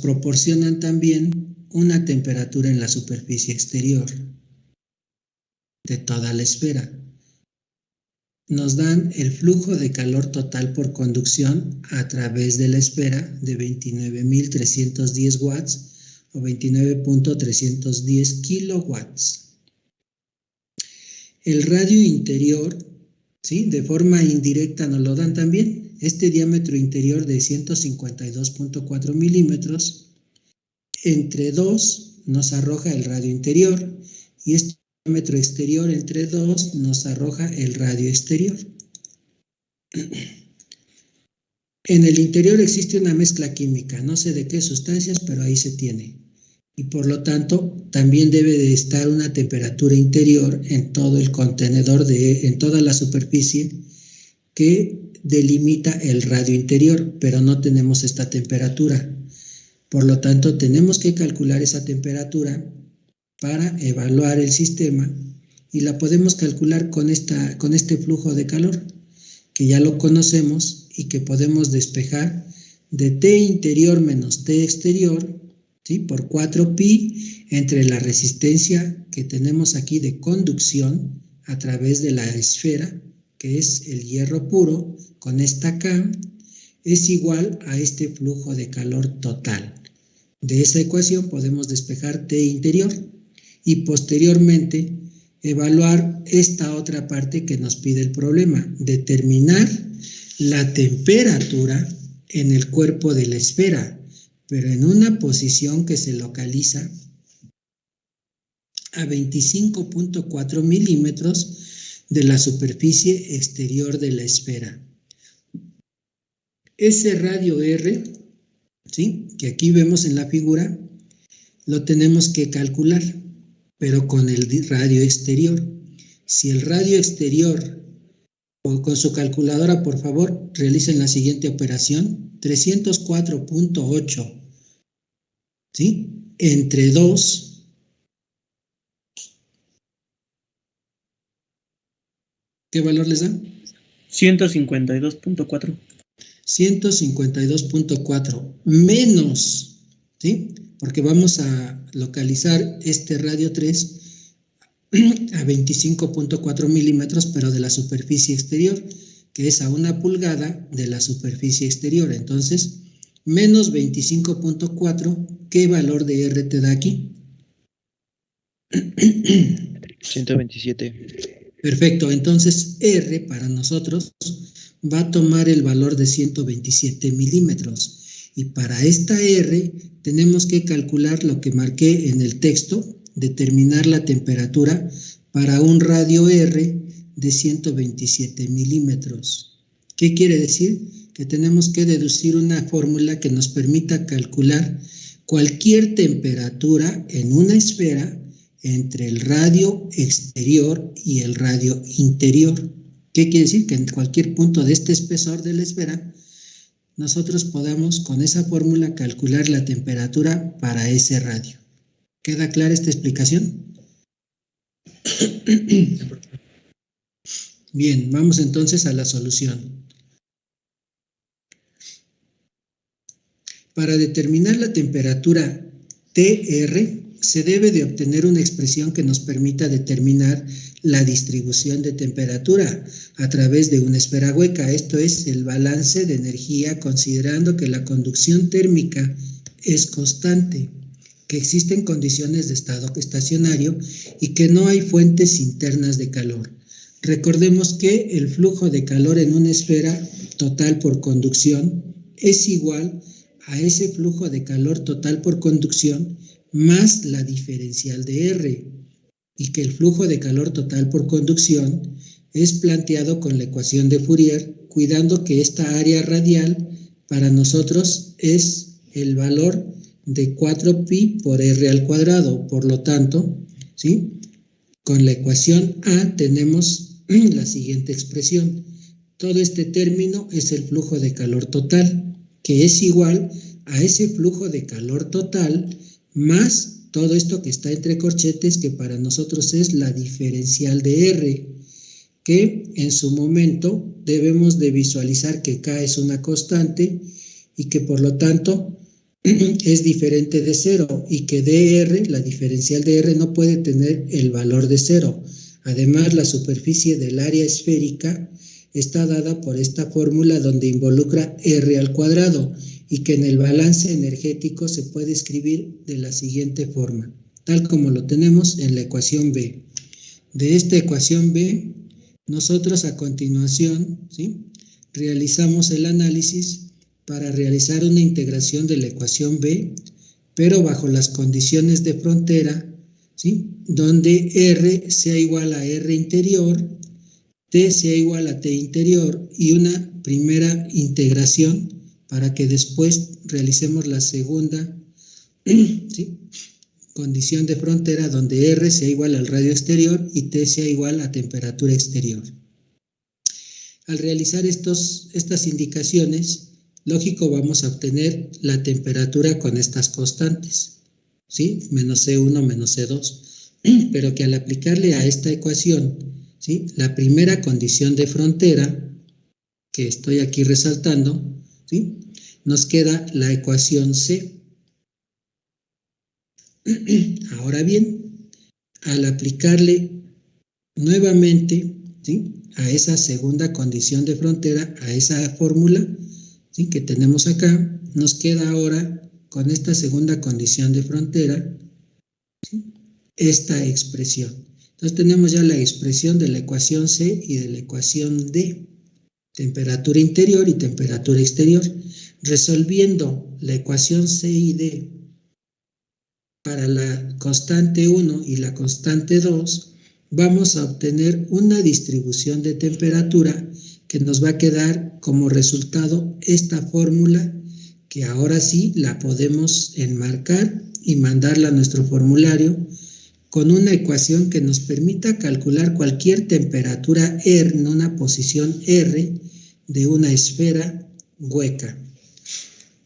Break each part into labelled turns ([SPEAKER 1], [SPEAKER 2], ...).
[SPEAKER 1] proporcionan también una temperatura en la superficie exterior de toda la esfera. Nos dan el flujo de calor total por conducción a través de la esfera de 29.310 watts o 29.310 kilowatts. El radio interior, ¿sí?, de forma indirecta nos lo dan también. Este diámetro interior de 152.4 milímetros, entre 2 nos arroja el radio interior y este diámetro exterior entre 2 nos arroja el radio exterior. En el interior existe una mezcla química, no sé de qué sustancias, pero ahí se tiene. Y por lo tanto, también debe de estar una temperatura interior en todo el contenedor, en toda la superficie que delimita el radio interior, pero no tenemos esta temperatura. Por lo tanto, tenemos que calcular esa temperatura para evaluar el sistema y la podemos calcular con este flujo de calor, que ya lo conocemos y que podemos despejar de T interior menos T exterior, ¿sí?, por 4pi entre la resistencia que tenemos aquí de conducción a través de la esfera, que es el hierro puro, con esta K, es igual a este flujo de calor total. De esa ecuación podemos despejar T interior y posteriormente evaluar esta otra parte que nos pide el problema, determinar la temperatura en el cuerpo de la esfera, pero en una posición que se localiza a 25.4 milímetros de la superficie exterior de la esfera. Ese radio R, ¿sí?, que aquí vemos en la figura, lo tenemos que calcular, pero con el radio exterior. Si el radio exterior, o con su calculadora, por favor, realicen la siguiente operación, 304.8, ¿sí?, entre 2, ¿qué valor les dan?
[SPEAKER 2] 152.4.
[SPEAKER 1] 152.4 menos, ¿sí?, porque vamos a localizar este radio 3 a 25.4 milímetros, pero de la superficie exterior, que es a 1 pulgada de la superficie exterior. Entonces, menos 25.4, ¿qué valor de R te da aquí?
[SPEAKER 3] 127.
[SPEAKER 1] Perfecto, entonces R para nosotros va a tomar el valor de 127 milímetros. Y para esta R tenemos que calcular lo que marqué en el texto, determinar la temperatura para un radio R de 127 milímetros. ¿Qué quiere decir? Que tenemos que deducir una fórmula que nos permita calcular cualquier temperatura en una esfera entre el radio exterior y el radio interior. ¿Qué quiere decir? Que en cualquier punto de este espesor de la esfera, nosotros podamos con esa fórmula calcular la temperatura para ese radio. ¿Queda clara esta explicación? Bien, vamos entonces a la solución. Para determinar la temperatura TR, se debe de obtener una expresión que nos permita determinar la distribución de temperatura a través de una esfera hueca. Esto es el balance de energía, considerando que la conducción térmica es constante, que existen condiciones de estado estacionario y que no hay fuentes internas de calor. Recordemos que el flujo de calor en una esfera total por conducción es igual a ese flujo de calor total por conducción más la diferencial de R, y que el flujo de calor total por conducción es planteado con la ecuación de Fourier, cuidando que esta área radial para nosotros es el valor de 4pi por R al cuadrado. Por lo tanto, ¿sí?, con la ecuación A tenemos la siguiente expresión. Todo este término es el flujo de calor total, que es igual a ese flujo de calor total más todo esto que está entre corchetes, que para nosotros es la diferencial de R, que en su momento debemos de visualizar que K es una constante y que por lo tanto es diferente de 0 y que dr, la diferencial de r, no puede tener el valor de 0. Además, la superficie del área esférica está dada por esta fórmula donde involucra r al cuadrado y que en el balance energético se puede escribir de la siguiente forma, tal como lo tenemos en la ecuación B. De esta ecuación B, nosotros a continuación, ¿sí?, realizamos el análisis para realizar una integración de la ecuación B, pero bajo las condiciones de frontera, ¿sí?, donde R sea igual a R interior, T sea igual a T interior y una primera integración para que después realicemos la segunda, ¿sí?, condición de frontera donde R sea igual al radio exterior y T sea igual a temperatura exterior. Al realizar estas indicaciones, lógico, vamos a obtener la temperatura con estas constantes, ¿sí?, menos C1, menos C2, pero que al aplicarle a esta ecuación, ¿sí?, la primera condición de frontera, que estoy aquí resaltando, ¿sí?, nos queda la ecuación C. Ahora bien, al aplicarle nuevamente, ¿sí?, a esa segunda condición de frontera, a esa fórmula, ¿sí?, que tenemos acá, nos queda ahora con esta segunda condición de frontera, ¿sí?, esta expresión. Entonces tenemos ya la expresión de la ecuación C y de la ecuación D, temperatura interior y temperatura exterior. Resolviendo la ecuación C y D para la constante 1 y la constante 2, vamos a obtener una distribución de temperatura que nos va a quedar como resultado esta fórmula, que ahora sí la podemos enmarcar y mandarla a nuestro formulario con una ecuación que nos permita calcular cualquier temperatura R en una posición R de una esfera hueca.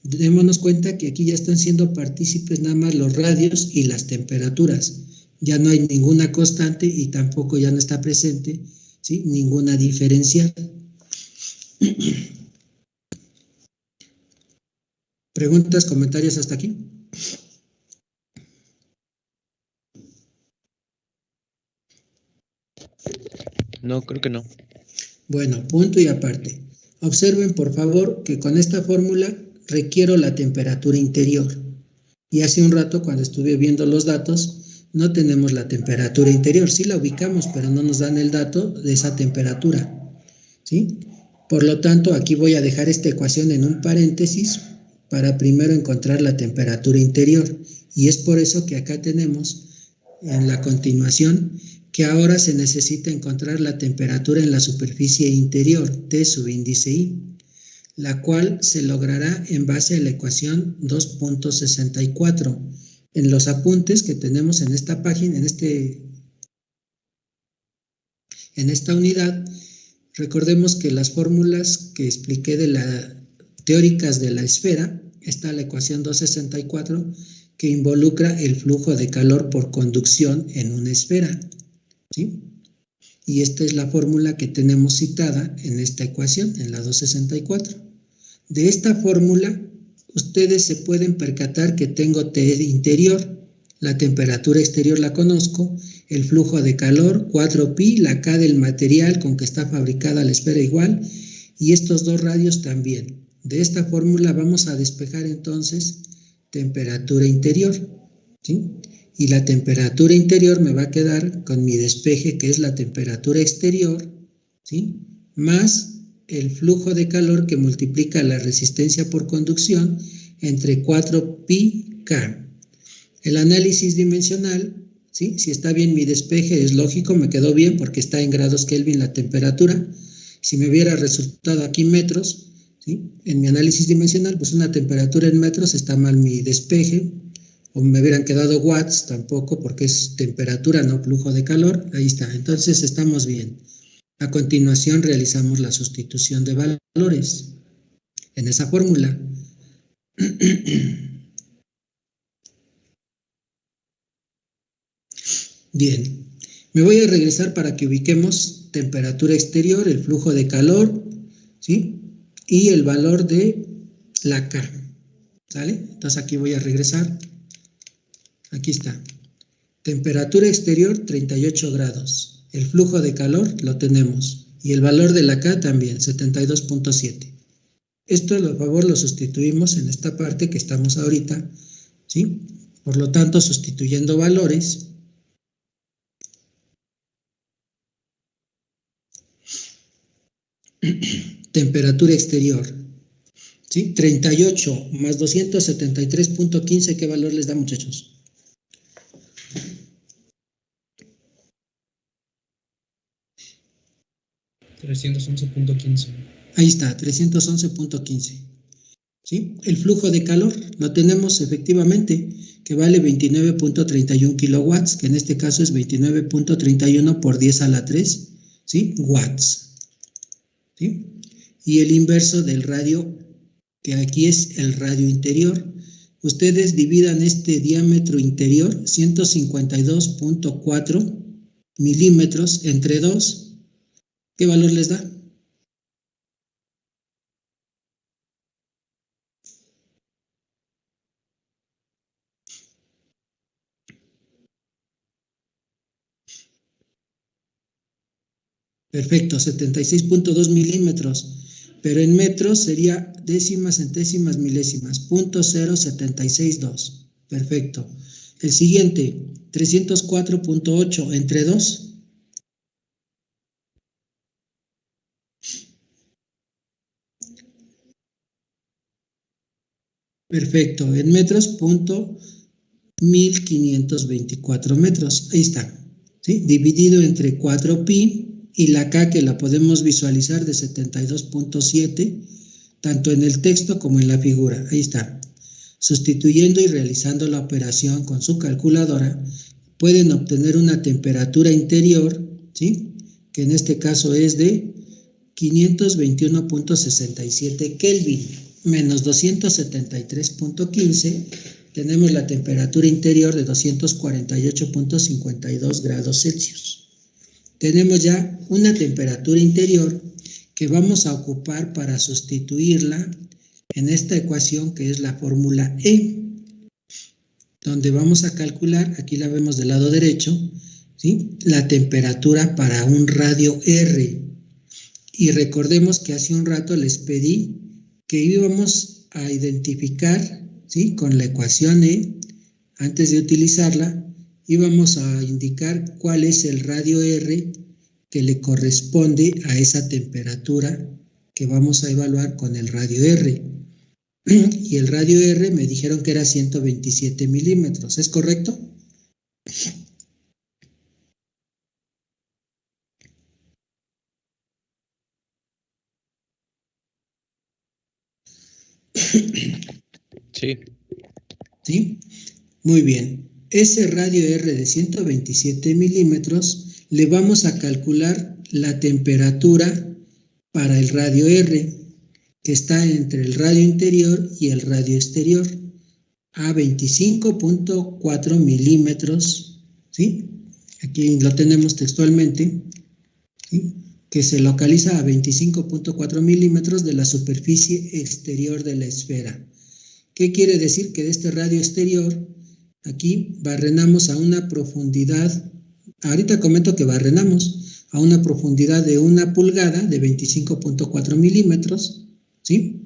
[SPEAKER 1] Démonos cuenta que aquí ya están siendo partícipes nada más los radios y las temperaturas. Ya no hay ninguna constante y tampoco ya no está presente, ¿sí?, ninguna diferencial. ¿Preguntas, comentarios hasta aquí?
[SPEAKER 2] No, creo que no.
[SPEAKER 1] Bueno, punto y aparte. Observen, por favor, que con esta fórmula requiero la temperatura interior. Y hace un rato, cuando estuve viendo los datos, no tenemos la temperatura interior. Sí la ubicamos, pero no nos dan el dato de esa temperatura, ¿sí? Por lo tanto, aquí voy a dejar esta ecuación en un paréntesis para primero encontrar la temperatura interior. Y es por eso que acá tenemos en la continuación que ahora se necesita encontrar la temperatura en la superficie interior, T subíndice I, la cual se logrará en base a la ecuación 2.64. En los apuntes que tenemos en esta página, en esta unidad, recordemos que las fórmulas que expliqué teóricas de la esfera, está la ecuación 264, que involucra el flujo de calor por conducción en una esfera, ¿sí? Y esta es la fórmula que tenemos citada en esta ecuación, en la 264. De esta fórmula, ustedes se pueden percatar que tengo T interior, la temperatura exterior la conozco, el flujo de calor, 4pi, la K del material con que está fabricada la esfera igual, y estos dos radios también. De esta fórmula vamos a despejar entonces temperatura interior, ¿sí? Y la temperatura interior me va a quedar con mi despeje, que es la temperatura exterior, ¿sí?, más el flujo de calor que multiplica la resistencia por conducción entre 4pi-K. El análisis dimensional, ¿sí?, si está bien mi despeje, es lógico, me quedó bien porque está en grados Kelvin la temperatura. Si me hubiera resultado aquí metros, ¿sí?, en mi análisis dimensional, pues una temperatura en metros está mal mi despeje, o me hubieran quedado watts, tampoco, porque es temperatura, no flujo de calor. Ahí está, entonces estamos bien. A continuación realizamos la sustitución de valores en esa fórmula. Bien, me voy a regresar para que ubiquemos temperatura exterior, el flujo de calor, ¿sí?, y el valor de la K, ¿Sale? Entonces aquí voy a regresar. Aquí está. Temperatura exterior 38 grados. El flujo de calor lo tenemos. Y el valor de la K también, 72.7. Esto, por favor, lo sustituimos en esta parte que estamos ahorita, ¿sí? Por lo tanto, sustituyendo valores, temperatura exterior, ¿sí? 38 más 273.15, ¿qué valor les da, muchachos?
[SPEAKER 3] $311.15.
[SPEAKER 1] Ahí está, 311.15. ¿Sí? El flujo de calor lo tenemos efectivamente, que vale 29.31 kilowatts, que en este caso es 29.31 por 10 a la 3, ¿sí? Watts. ¿Sí? Y el inverso del radio, que aquí es el radio interior. Ustedes dividan este diámetro interior, 152.4 milímetros, entre 2. ¿Qué valor les da? Perfecto, 76.2 milímetros, pero en metros sería décimas, centésimas, milésimas, 0.0762. Perfecto. El siguiente, 304.8 entre 2. Perfecto, en metros, 1524 metros. Ahí está, ¿sí? Dividido entre 4pi. Y la K, que la podemos visualizar, de 72.7, tanto en el texto como en la figura. Ahí está. Sustituyendo y realizando la operación con su calculadora, pueden obtener una temperatura interior, ¿sí? Que en este caso es de 521.67 Kelvin, menos 273.15, tenemos la temperatura interior de 248.52 grados Celsius. Tenemos ya una temperatura interior que vamos a ocupar para sustituirla en esta ecuación, que es la fórmula E, donde vamos a calcular, aquí la vemos del lado derecho, ¿sí? La temperatura para un radio R. Y recordemos que hace un rato les pedí que íbamos a identificar, ¿sí? Con la ecuación E, antes de utilizarla, íbamos a indicar cuál es el radio R que le corresponde a esa temperatura que vamos a evaluar con el radio R. Y el radio R me dijeron que era 127 milímetros, ¿es correcto?
[SPEAKER 2] Sí.
[SPEAKER 1] ¿Sí? Muy bien. Ese radio R de 127 milímetros le vamos a calcular la temperatura para el radio R, que está entre el radio interior y el radio exterior, a 25.4 milímetros, ¿sí? Aquí lo tenemos textualmente, ¿sí? Que se localiza a 25.4 milímetros de la superficie exterior de la esfera. ¿Qué quiere decir? Que de este radio exterior, aquí barrenamos a una profundidad, ahorita comento que barrenamos a una profundidad de 1 pulgada, de 25.4 milímetros, ¿sí?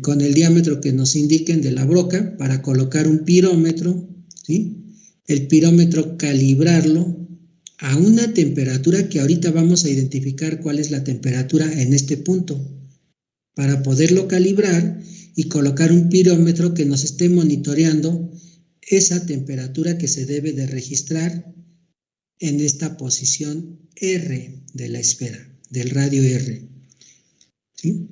[SPEAKER 1] Con el diámetro que nos indiquen de la broca, para colocar un pirómetro, ¿sí? El pirómetro calibrarlo a una temperatura que ahorita vamos a identificar cuál es la temperatura en este punto, para poderlo calibrar y colocar un pirómetro que nos esté monitoreando esa temperatura que se debe de registrar en esta posición R de la esfera, del radio R, ¿sí?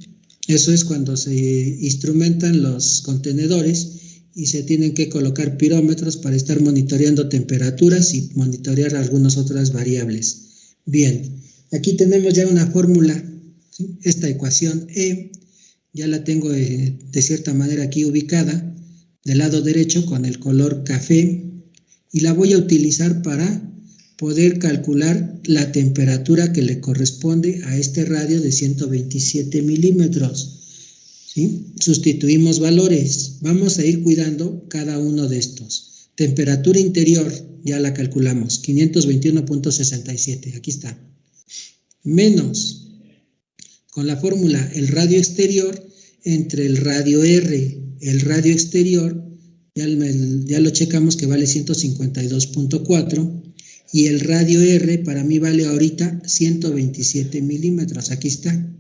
[SPEAKER 1] Eso es cuando se instrumentan los contenedores y se tienen que colocar pirómetros para estar monitoreando temperaturas y monitorear algunas otras variables. Bien, aquí tenemos ya una fórmula, ¿sí? Esta ecuación E ya la tengo de cierta manera aquí ubicada del lado derecho con el color café, y la voy a utilizar para poder calcular la temperatura que le corresponde a este radio de 127 milímetros, ¿sí? Sustituimos valores. Vamos a ir cuidando cada uno de estos. Temperatura interior, ya la calculamos, 521.67, aquí está. Menos, con la fórmula, el radio exterior entre el radio R. El radio exterior, ya lo checamos que vale 152.4, y el radio R para mí vale ahorita 127 milímetros, aquí está,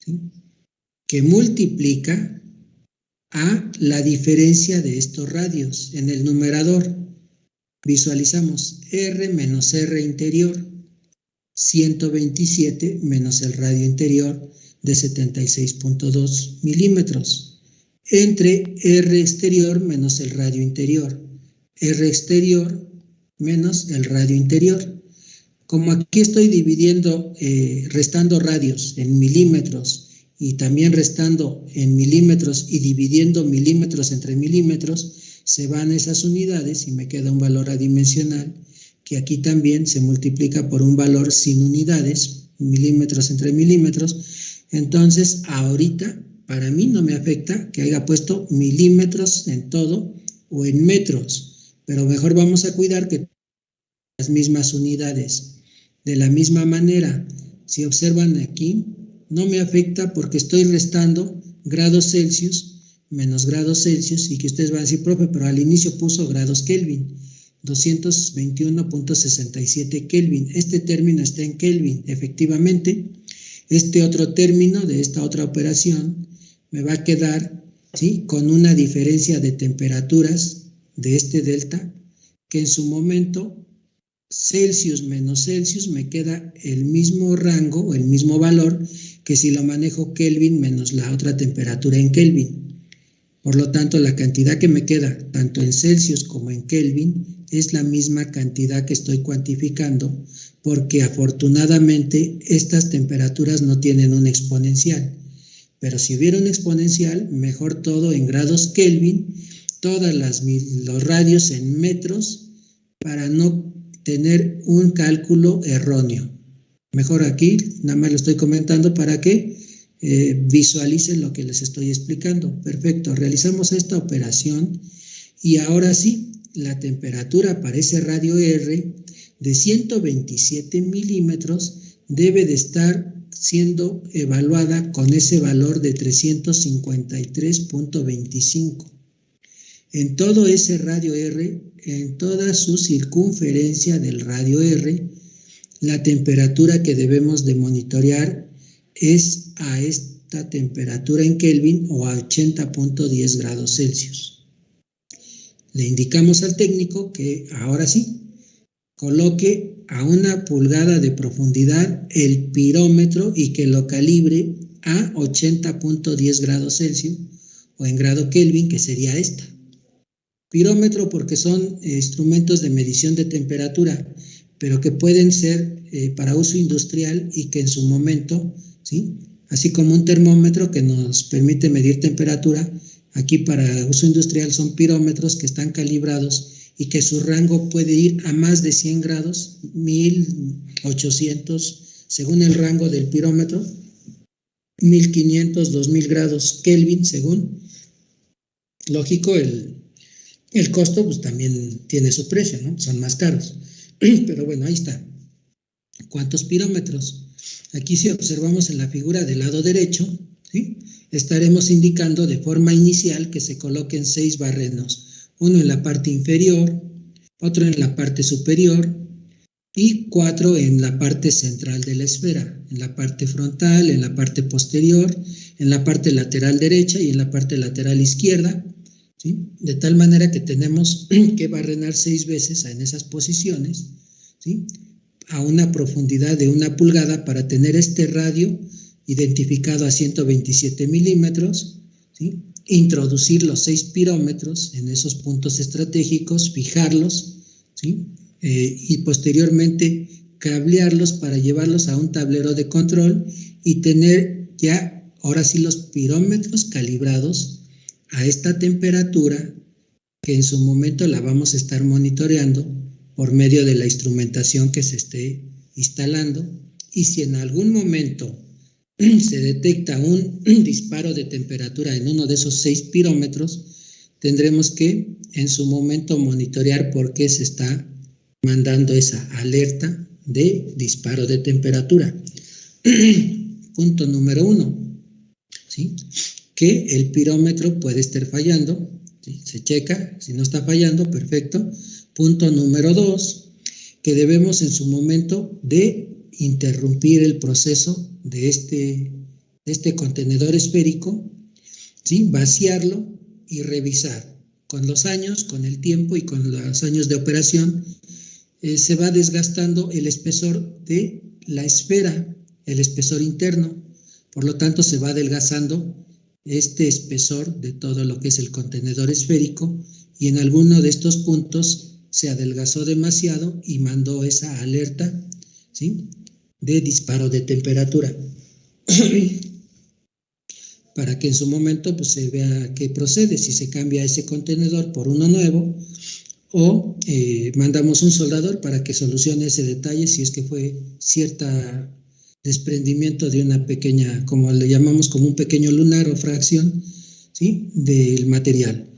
[SPEAKER 1] ¿sí? Que multiplica a la diferencia de estos radios. En el numerador visualizamos R menos R interior, 127 menos el radio interior de 76.2 milímetros, entre R exterior menos el radio interior, R exterior menos el radio interior. Como aquí estoy dividiendo, restando radios en milímetros y también restando en milímetros y dividiendo milímetros entre milímetros, se van esas unidades y me queda un valor adimensional que aquí también se multiplica por un valor sin unidades, milímetros entre milímetros. Entonces, ahorita, para mí no me afecta que haya puesto milímetros en todo o en metros, pero mejor vamos a cuidar que las mismas unidades. De la misma manera, si observan aquí, no me afecta porque estoy restando grados Celsius menos grados Celsius, y que ustedes van a decir, profe, pero al inicio puso grados Kelvin, 221.67 Kelvin. Este término está en Kelvin, efectivamente. Este otro término de esta otra operación me va a quedar, ¿sí?, con una diferencia de temperaturas de este delta, que en su momento Celsius menos Celsius me queda el mismo rango o el mismo valor que si lo manejo Kelvin menos la otra temperatura en Kelvin. Por lo tanto, la cantidad que me queda tanto en Celsius como en Kelvin es la misma cantidad que estoy cuantificando, porque afortunadamente estas temperaturas no tienen un exponencial. Pero si hubiera un exponencial, mejor todo en grados Kelvin, todos los radios en metros, para no tener un cálculo erróneo. Mejor aquí, nada más lo estoy comentando para que visualicen lo que les estoy explicando. Perfecto, realizamos esta operación y ahora sí, la temperatura para ese radio R de 127 milímetros debe de estar siendo evaluada con ese valor de 353.25. En todo ese radio R, en toda su circunferencia del radio R, la temperatura que debemos de monitorear es a esta temperatura en Kelvin o a 80.10 grados Celsius. Le indicamos al técnico que ahora sí, coloque a 1 pulgada de profundidad el pirómetro y que lo calibre a 80.10 grados Celsius o en grado Kelvin, que sería esta. Pirómetro porque son instrumentos de medición de temperatura, pero que pueden ser para uso industrial y que en su momento, ¿sí?, así como un termómetro que nos permite medir temperatura, aquí para uso industrial son pirómetros que están calibrados y que su rango puede ir a más de 100 grados, 1800, según el rango del pirómetro, 1500, 2000 grados Kelvin, según. Lógico, el costo pues también tiene su precio, ¿no? Son más caros. Pero bueno, ahí está. ¿Cuántos pirómetros? Aquí si observamos en la figura del lado derecho, ¿sí?, estaremos indicando de forma inicial que se coloquen 6 barrenos, uno en la parte inferior, otro en la parte superior y 4 en la parte central de la esfera, en la parte frontal, en la parte posterior, en la parte lateral derecha y en la parte lateral izquierda, ¿sí?, de tal manera que tenemos que barrenar 6 veces en esas posiciones, ¿sí?, a una profundidad de 1 pulgada para tener este radio identificado a 127 milímetros, ¿sí?, introducir los 6 pirómetros en esos puntos estratégicos, fijarlos, ¿sí?, y posteriormente cablearlos para llevarlos a un tablero de control y tener ya, ahora sí, los pirómetros calibrados a esta temperatura que en su momento la vamos a estar monitoreando por medio de la instrumentación que se esté instalando. Y si en algún momento se detecta un disparo de temperatura en uno de esos 6 pirómetros, tendremos que en su momento monitorear por qué se está mandando esa alerta de disparo de temperatura. Punto número 1, ¿sí? Que el pirómetro puede estar fallando, ¿sí? Se checa, si no está fallando, perfecto. Punto número 2, que debemos en su momento de interrumpir el proceso de este contenedor esférico, ¿sí? Vaciarlo y revisar. Con los años, con el tiempo y con los años de operación, se va desgastando el espesor de la esfera, el espesor interno. Por lo tanto, se va adelgazando este espesor de todo lo que es el contenedor esférico, y en alguno de estos puntos se adelgazó demasiado y mandó esa alerta, ¿sí?, de disparo de temperatura. Para que en su momento pues, se vea qué procede, si se cambia ese contenedor por uno nuevo o mandamos un soldador para que solucione ese detalle si es que fue cierta desprendimiento de una pequeña, como le llamamos, como un pequeño lunar o fracción, ¿sí?, del material.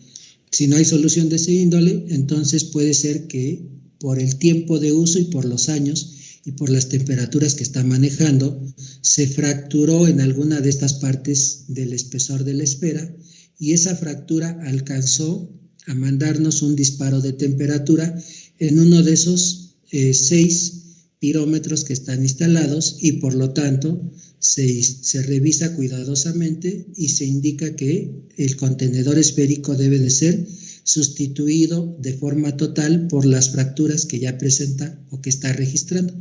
[SPEAKER 1] Si no hay solución de ese índole, entonces puede ser que por el tiempo de uso y por los años y por las temperaturas que está manejando, se fracturó en alguna de estas partes del espesor de la esfera, y esa fractura alcanzó a mandarnos un disparo de temperatura en uno de esos 6 pirómetros que están instalados, y por lo tanto se revisa cuidadosamente y se indica que el contenedor esférico debe de ser sustituido de forma total por las fracturas que ya presenta o que está registrando.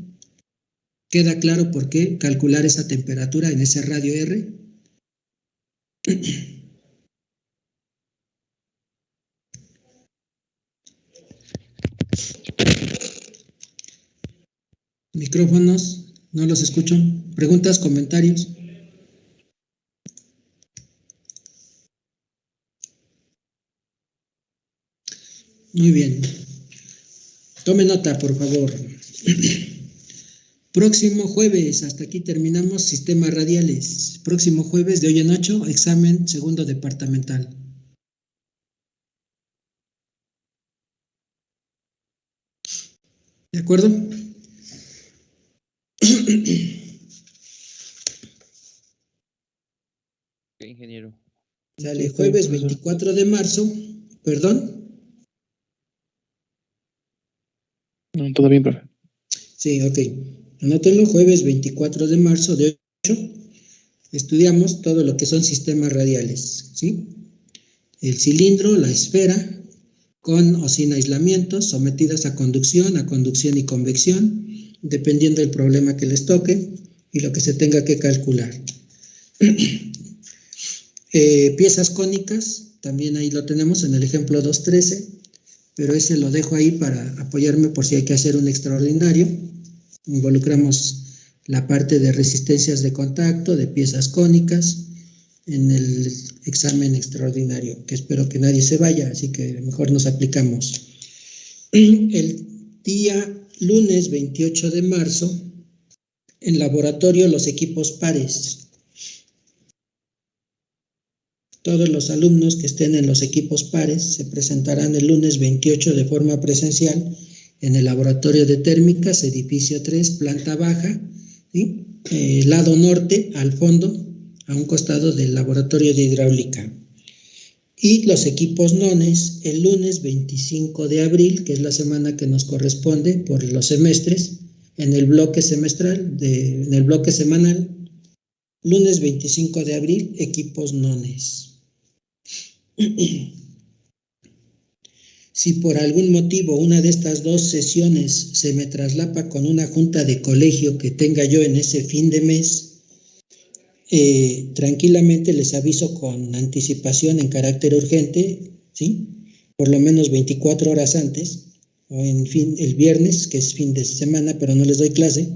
[SPEAKER 1] ¿Queda claro por qué calcular esa temperatura en ese radio R? Micrófonos, no los escucho. ¿Preguntas, comentarios? Muy bien. Tome nota, por favor. Próximo jueves, hasta aquí terminamos sistemas radiales. Próximo jueves, de hoy en 8, examen segundo departamental. ¿De acuerdo?
[SPEAKER 2] ¿Qué, ingeniero?
[SPEAKER 1] Sale jueves 24 de marzo, ¿perdón?
[SPEAKER 3] No, todo bien, profe.
[SPEAKER 1] Sí, ok. Anótenlo, jueves 24 de marzo de 8, estudiamos todo lo que son sistemas radiales, ¿sí? El cilindro, la esfera, con o sin aislamientos, sometidas a conducción y convección, dependiendo del problema que les toque y lo que se tenga que calcular. Piezas cónicas, también ahí lo tenemos en el ejemplo 2.13, pero ese lo dejo ahí para apoyarme por si hay que hacer un extraordinario. Involucramos la parte de resistencias de contacto, de piezas cónicas, en el examen extraordinario, que espero que nadie se vaya, así que mejor nos aplicamos. El día lunes 28 de marzo, en laboratorio, los equipos pares. Todos los alumnos que estén en los equipos pares se presentarán el lunes 28 de forma presencial en el laboratorio de térmicas, edificio 3, planta baja, ¿sí? Lado norte, al fondo, a un costado del laboratorio de hidráulica. Y los equipos nones el lunes 25 de abril, que es la semana que nos corresponde por los semestres, en el bloque semestral, en el bloque semanal, lunes 25 de abril, equipos nones. Si por algún motivo una de estas dos sesiones se me traslapa con una junta de colegio que tenga yo en ese fin de mes, tranquilamente les aviso con anticipación en carácter urgente, ¿sí? Por lo menos 24 horas antes, o el viernes, que es fin de semana, pero no les doy clase,